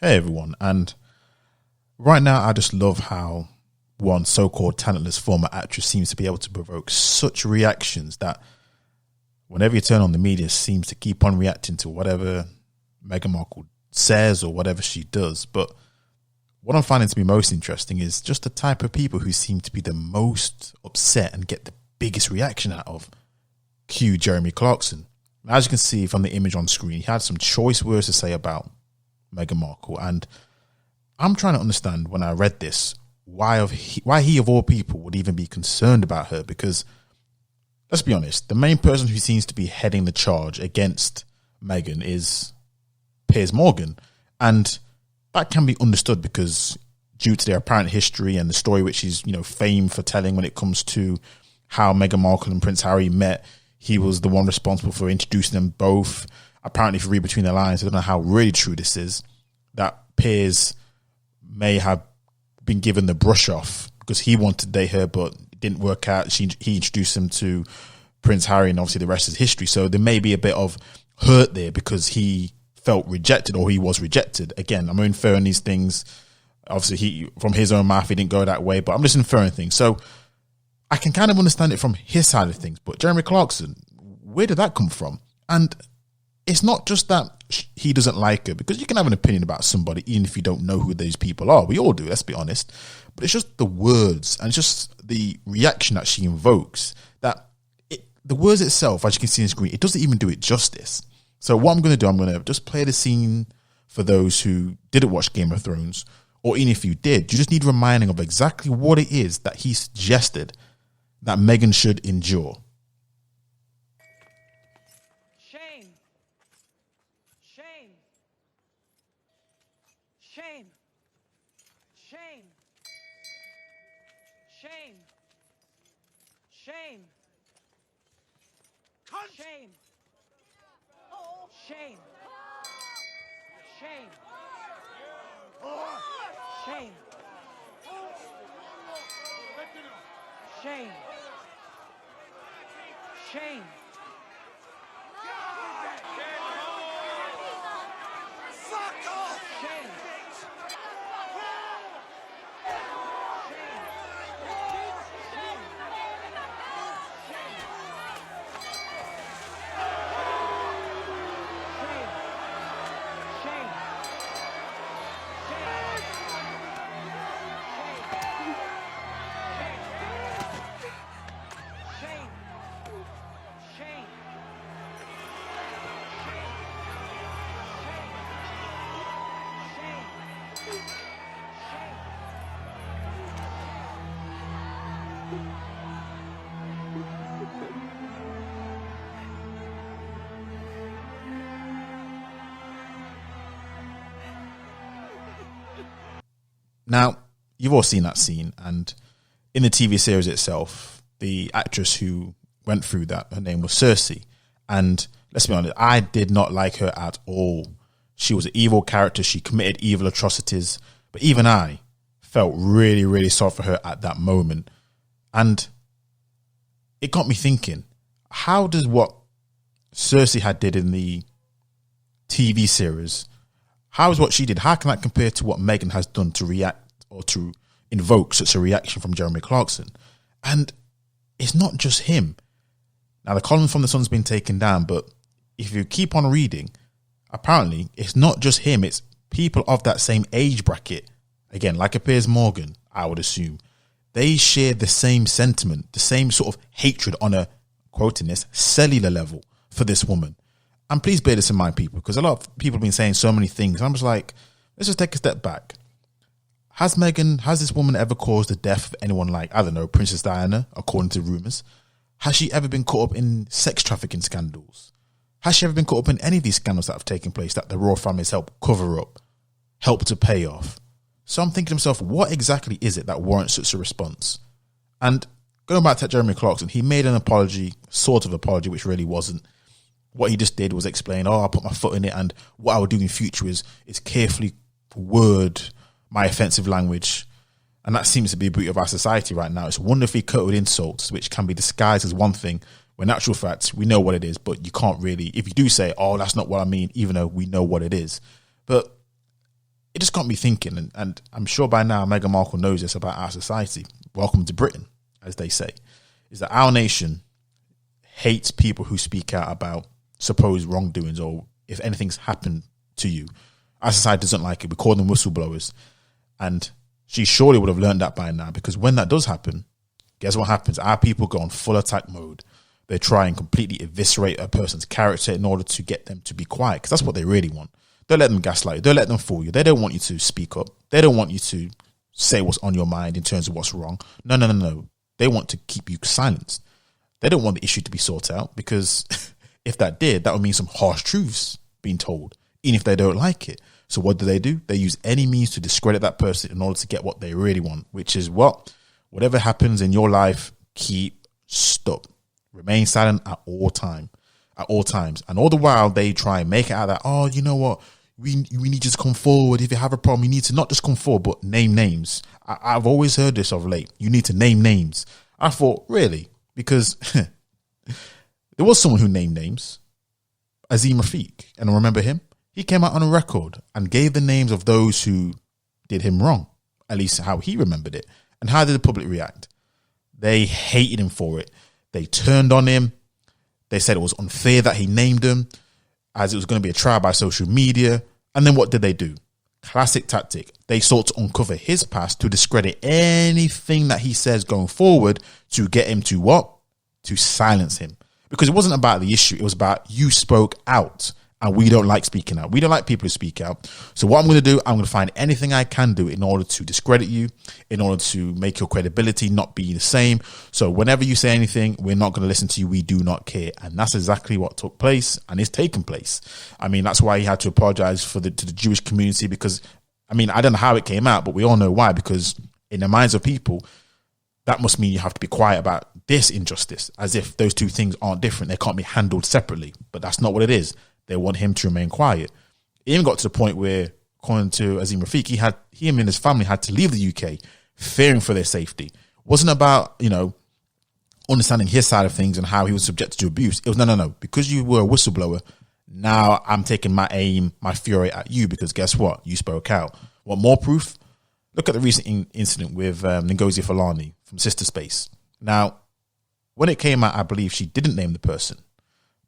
Hey everyone, and right now I just love how one so-called talentless former actress seems to be able to provoke such reactions that whenever you turn on the media seems to keep on reacting to whatever Meghan Markle says or whatever she does. But what I'm finding to be most interesting is just the type of people who seem to be the most upset and get the biggest reaction out of. Cue Jeremy Clarkson. As you can see from the image on screen, he had some choice words to say about Meghan Markle, and I'm trying to understand when I read this why he of all people would even be concerned about her, because let's be honest, the main person who seems to be heading the charge against Meghan is Piers Morgan, and that can be understood because due to their apparent history and the story which he's famed for telling when it comes to how Meghan Markle and Prince Harry met. He was the one responsible for introducing them both. Apparently, if you read between the lines, I don't know how really true this is, that Piers may have been given the brush off because he wanted to date her, but it didn't work out. He introduced him to Prince Harry, and obviously the rest is history. So there may be a bit of hurt there because he felt rejected, or he was rejected. Again, I'm inferring these things. Obviously, from his own mouth, he didn't go that way, but I'm just inferring things. So I can kind of understand it from his side of things. But Jeremy Clarkson, where did that come from? And it's not just that he doesn't like her, because you can have an opinion about somebody even if you don't know who those people are. We all do, let's be honest. But it's just the words and it's just the reaction that she invokes, that the words itself, as you can see on the screen, it doesn't even do it justice. So what I'm going to do, I'm going to just play the scene for those who didn't watch Game of Thrones, or even if you did, you just need reminding of exactly what it is that he suggested that Meghan should endure. Shame. Shame. Shame. Shame. Shame. Shame. Shame. Shame. Shame. Shame. Shame. Shame. Fuck off! Shame. Now, you've all seen that scene, and in the TV series itself, the actress who went through that, her name was Cersei, and let's be honest, I did not like her at all. She was an evil character, she committed evil atrocities, but even I felt really, really sorry for her at that moment, and it got me thinking, how does what Cersei had did in the TV series, how is what she did, how can that compare to what Meghan has done to react or to invoke such a reaction from Jeremy Clarkson? And it's not just him. Now, the column from The Sun's been taken down, but if you keep on reading, apparently it's not just him, it's people of that same age bracket. Again, like a Piers Morgan, I would assume. They share the same sentiment, the same sort of hatred on a, quoting this, cellular level for this woman. And please bear this in mind, people, because a lot of people have been saying so many things. I'm just like, let's just take a step back. Has this woman ever caused the death of anyone like, I don't know, Princess Diana, according to rumours? Has she ever been caught up in sex trafficking scandals? Has she ever been caught up in any of these scandals that have taken place that the royal family has helped cover up, helped to pay off? So I'm thinking to myself, what exactly is it that warrants such a response? And going back to Jeremy Clarkson, he made an apology, sort of apology, which really wasn't. What he just did was explain, I put my foot in it, and what I would do in future is carefully word my offensive language. And that seems to be a beauty of our society right now. It's wonderfully coated insults, which can be disguised as one thing, when in actual fact, we know what it is, but you can't really, if you do say, that's not what I mean, even though we know what it is. But it just got me thinking, and I'm sure by now Meghan Markle knows this about our society. Welcome to Britain, as they say, is that our nation hates people who speak out about supposed wrongdoings, or if anything's happened to you. Our society doesn't like it. We call them whistleblowers. And she surely would have learned that by now, because when that does happen, guess what happens? Our people go on full attack mode. They try and completely eviscerate a person's character in order to get them to be quiet, because that's what they really want. Don't let them gaslight you. Don't let them fool you. They don't want you to speak up. They don't want you to say what's on your mind in terms of what's wrong. No. They want to keep you silenced. They don't want the issue to be sorted out, because if that did, that would mean some harsh truths being told, even if they don't like it. So what do? They use any means to discredit that person in order to get what they really want, which is what? Whatever happens in your life, stop. Remain silent at all times. And all the while they try and make it out that, oh, you know what? We need you to come forward. If you have a problem, you need to not just come forward, but name names. I've always heard this of late. You need to name names. I thought, really? Because there was someone who named names, Azim Rafiq, and I remember him. He came out on a record and gave the names of those who did him wrong, at least how he remembered it. And how did the public react? They hated him for it. They turned on him. They said it was unfair that he named them, as it was going to be a trial by social media. And then what did they do? Classic tactic. They sought to uncover his past to discredit anything that he says going forward to get him to what? To silence him. Because it wasn't about the issue. It was about you spoke out, and we don't like speaking out. We don't like people who speak out. So what I'm going to do, I'm going to find anything I can do in order to discredit you, in order to make your credibility not be the same. So whenever you say anything, we're not going to listen to you. We do not care. And that's exactly what took place and is taking place. I mean, that's why he had to apologize to the Jewish community, because, I mean, I don't know how it came out, but we all know why. Because in the minds of people, that must mean you have to be quiet about this injustice, as if those two things aren't different. They can't be handled separately. But that's not what it is. They want him to remain quiet. It even got to the point where, according to Azim Rafiq, him and his family had to leave the UK, fearing for their safety. It wasn't about, understanding his side of things and how he was subjected to abuse. It was no. Because you were a whistleblower, now I'm taking my aim, my fury at you, because guess what? You spoke out. Want more proof? Look at the recent incident with Ngozi Fulani from Sister Space. Now, when it came out, I believe she didn't name the person,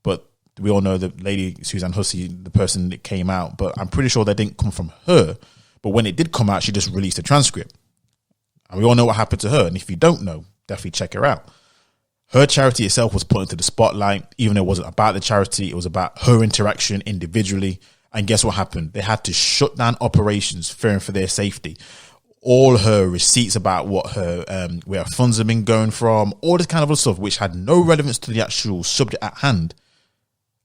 but we all know the lady Suzanne Hussey, the person that came out, but I'm pretty sure that didn't come from her. But when it did come out, she just released a transcript. And we all know what happened to her. And if you don't know, definitely check her out. Her charity itself was put into the spotlight, even though it wasn't about the charity. It was about her interaction individually. And guess what happened? They had to shut down operations, fearing for their safety. All her receipts about what her where her funds have been going from, all this kind of other stuff, which had no relevance to the actual subject at hand,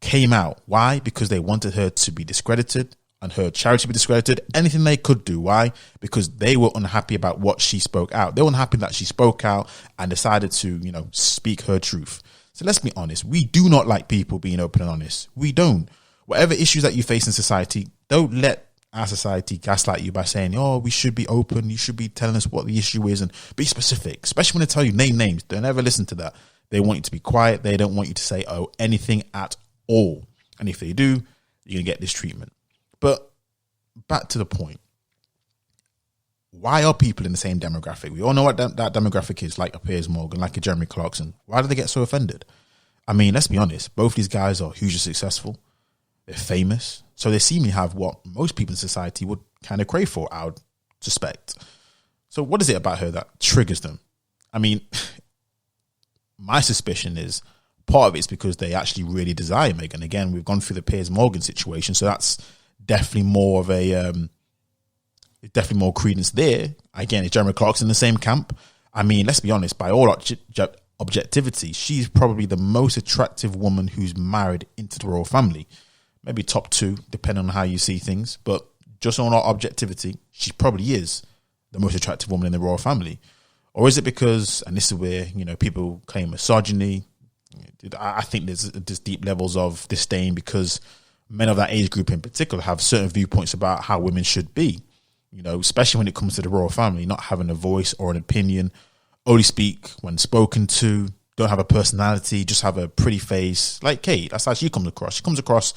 came out. Why? Because they wanted her to be discredited and her charity to be discredited. Anything they could do. Why? Because they were unhappy about what she spoke out. They were unhappy that she spoke out and decided to, speak her truth. So let's be honest. We do not like people being open and honest. We don't. Whatever issues that you face in society, don't let our society gaslight you by saying, oh, we should be open. You should be telling us what the issue is, and be specific, especially when they tell you name names. Don't ever listen to that. They want you to be quiet. They don't want you to say, anything at all. And if they do, you're going to get this treatment. But back to the point. Why are people in the same demographic? We all know what that demographic is, like a Piers Morgan, like a Jeremy Clarkson. Why do they get so offended? I mean, let's be honest. Both these guys are hugely successful. They're famous. So they seemingly have what most people in society would kind of crave for, I would suspect. So what is it about her that triggers them? I mean, my suspicion is part of it's because they actually really desire Meghan. Again, we've gone through the Piers Morgan situation, so that's definitely more of a definitely more credence there. Again, is Jeremy Clarkson in the same camp? I mean, let's be honest, by all objectivity, she's probably the most attractive woman who's married into the royal family. Maybe top two, depending on how you see things. But just on our objectivity, she probably is the most attractive woman in the royal family. Or is it because, and this is where, people claim misogyny, I think there's deep levels of disdain because men of that age group in particular have certain viewpoints about how women should be, especially when it comes to the royal family, not having a voice or an opinion, only speak when spoken to, don't have a personality, just have a pretty face. Like Kate, that's how she comes across. She comes across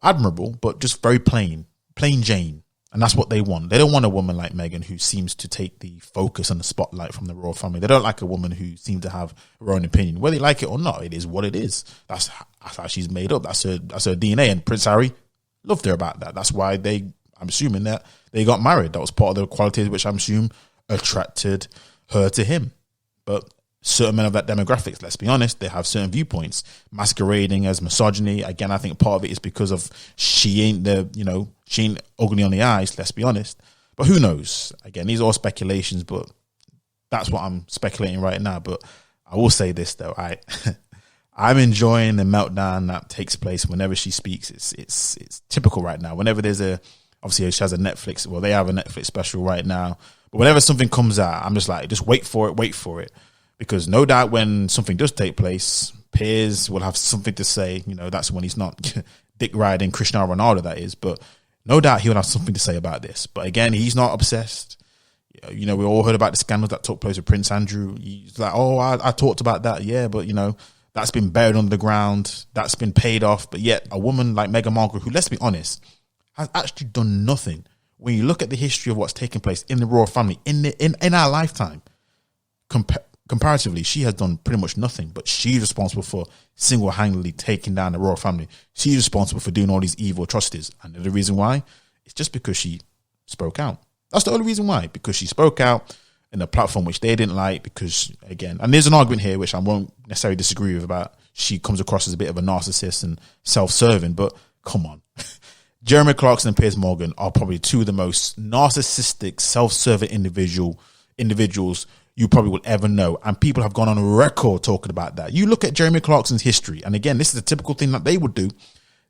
admirable, but just very plain Jane. And that's what they want. They don't want a woman like Meghan who seems to take the focus and the spotlight from the royal family. They don't like a woman who seems to have her own opinion. Whether they like it or not, it is what it is. That's how she's made up. That's her DNA. And Prince Harry loved her about that. That's why I'm assuming that they got married. That was part of the qualities which I'm assuming attracted her to him. But certain men of that demographics, let's be honest, they have certain viewpoints masquerading as misogyny. Again, I think part of it is because of she ain't ugly on the eyes, let's be honest. But who knows? Again, these are all speculations, but that's what I'm speculating right now. But I will say this though, I'm enjoying the meltdown that takes place whenever she speaks. It's typical right now. Whenever there's obviously she has a Netflix, well, they have a Netflix special right now. But whenever something comes out, I'm just like, just wait for it. Because no doubt when something does take place, Piers will have something to say. That's when he's not dick riding Cristiano Ronaldo, that is. But no doubt he will have something to say about this. But again, he's not obsessed. We all heard about the scandals that took place with Prince Andrew. He's like, oh, I talked about that. Yeah, but, that's been buried under the ground. That's been paid off. But yet a woman like Meghan Markle, who, let's be honest, has actually done nothing. When you look at the history of what's taken place in the royal family in our lifetime, comparatively, she has done pretty much nothing, but she's responsible for single-handedly taking down the royal family. She's responsible for doing all these evil atrocities. And the reason why? It's just because she spoke out. That's the only reason why. Because she spoke out in a platform which they didn't like, because, again, and there's an argument here which I won't necessarily disagree with about she comes across as a bit of a narcissist and self-serving, but come on. Jeremy Clarkson and Piers Morgan are probably two of the most narcissistic, self-serving individuals you probably will ever know. And people have gone on record talking about that. You look at Jeremy Clarkson's history, and again, this is a typical thing that they would do.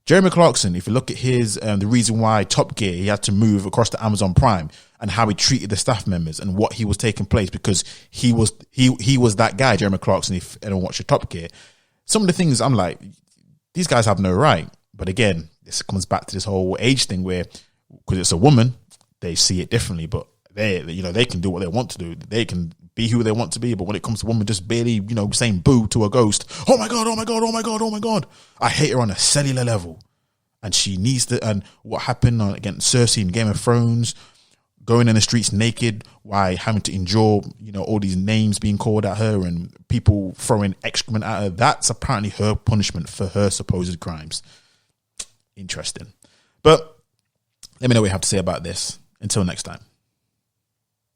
Jeremy Clarkson, if you look at his, the reason why Top Gear, he had to move across to Amazon Prime, and how he treated the staff members and what he was taking place, because he was that guy, Jeremy Clarkson, if anyone watched the Top Gear. Some of the things I'm like, these guys have no right. But again, this comes back to this whole age thing where, because it's a woman, they see it differently, but they can do what they want to do. They can be who they want to be. But when it comes to women just barely, saying boo to a ghost, oh my God, oh my God, oh my God, oh my God. I hate her on a cellular level. And she needs to, and what happened against Cersei in Game of Thrones, going in the streets naked, while having to endure, all these names being called at her and people throwing excrement at her. That's apparently her punishment for her supposed crimes. Interesting. But let me know what you have to say about this. Until next time.